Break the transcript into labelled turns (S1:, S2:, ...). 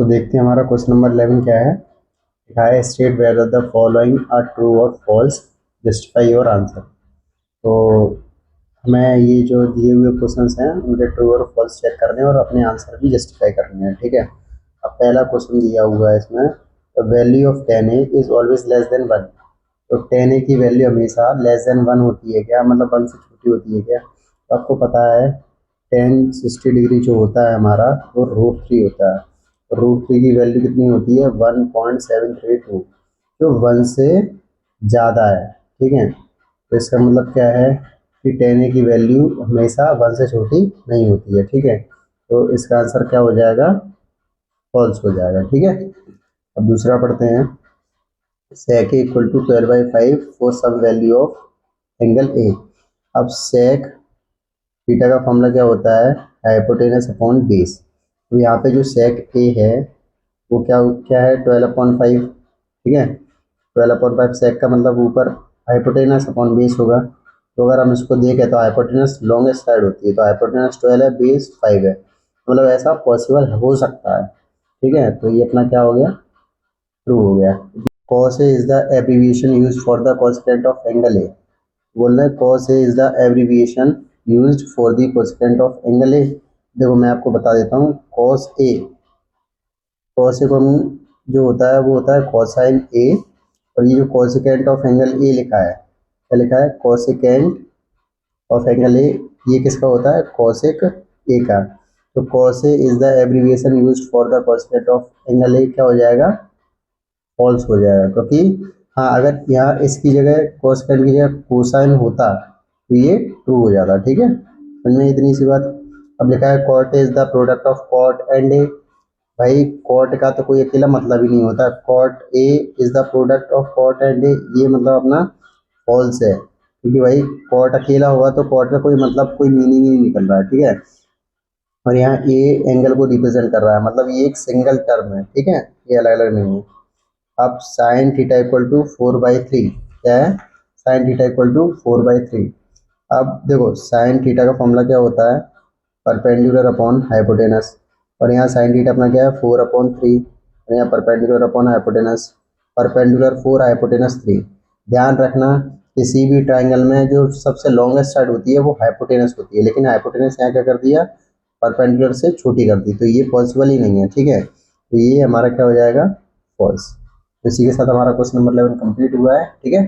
S1: तो देखते हैं हमारा क्वेश्चन नंबर 11 क्या है। लिखा है state whether the following are true और फॉल्स, जस्टिफाई योर आंसर। तो हमें ये जो दिए हुए क्वेश्चंस हैं उनके ट्रू और फॉल्स चेक करने हैं और अपने आंसर भी जस्टिफाई करने हैं। ठीक है। अब पहला क्वेश्चन दिया हुआ है इसमें, the value of 10a is always less than 1। तो 10a की वैल्यू हमेशा लेस देन 1 होती है क्या, मतलब 1 से छोटी होती है क्या। तो आपको पता है 1060 डिग्री जो होता है हमारा वो √3 होता है। √3 की वैल्यू कितनी होती है, 1.732, जो 1 से ज़्यादा है। ठीक है। तो इसका मतलब क्या है कि 10a की वैल्यू हमेशा 1 से छोटी नहीं होती है। ठीक है। तो इसका आंसर क्या हो जाएगा, फॉल्स हो जाएगा। ठीक है। अब दूसरा पढ़ते हैं, sec equal to 12/5 for some value of angle A. अब sec थीटा का फॉर्मूला क्या होता है, हाइपोटेनस अपॉन बेस। तो यहाँ पे जो sec ए है वो क्या क्या है, 12/5। ठीक है। 12/5 sec का मतलब ऊपर हाइपोटेनस अपॉन बेस होगा। तो अगर हम इसको देखें तो हाइपोटेनस लॉन्गेस्ट साइड होती है, तो हाइपोटेनस 12 है, बेस 5 है, मतलब ऐसा पॉसिबल हो सकता है। ठीक है। तो ये अपना क्या हो गया, ट्रू हो गया। cos A is the abbreviation used for the cosecant of angle A। बोल रहे हैं cos A is the abbreviation used for the cosecant of angle A। देखो मैं आपको बता देता हूँ, cos A को हम जो होता है वो होता है cosine A, और ये जो cosecant of angle A लिखा है, क्या लिखा है, cosecant of angle A, ये किसका होता है, cosec A का। तो cos A is the abbreviation used for the cosecant of angle A, क्या हो जाएगा, फॉल्स हो जाएगा। क्योंकि हाँ, अगर यहाँ इसकी जगह कोसाइन की जगह कोसाइन होता तो ये ट्रू हो जाता। ठीक है, समझ में इतनी सी बात। अब लिखा है cot is the product of cot and a. भाई कॉट का तो कोई अकेला मतलब ही नहीं होता, cot a is the product of cot and a, ये मतलब अपना फॉल्स है। क्योंकि भाई कॉट अकेला हुआ तो कॉट का कोई मतलब कोई मीनिंग ही नहीं निकल रहा है। ठीक है। और यहाँ ए एंगल को रिप्रेजेंट कर रहा है, मतलब ये एक सिंगल टर्म है। ठीक है, ये अलग अलग नहीं है। अब साइन थीटा इक्वल टू 4/3 क्या है, साइन थीटा इक्वल टू 4/3। अब देखो साइन थीटा का फॉर्मूला क्या होता है, परपेंडिकुलर अपॉन हाइपोटेनस। और यहाँ साइन थीटा अपना क्या है, 4/3, और यहाँ perpendicular upon hypotenuse, perpendicular 4 hypotenuse 3। ध्यान रखना किसी भी ट्राइंगल में जो सबसे लॉन्गेस्ट साइड होती है वो हाइपोटेनस होती है, लेकिन हाइपोटेनस यहाँ क्या कर दिया, परपेंडिकुलर से छोटी कर दी, तो ये पॉसिबल ही नहीं है। ठीक है। तो ये हमारा क्या हो जाएगा, फॉल्स। तो इसी के साथ हमारा क्वेश्चन नंबर 11 कंप्लीट हुआ है। ठीक है।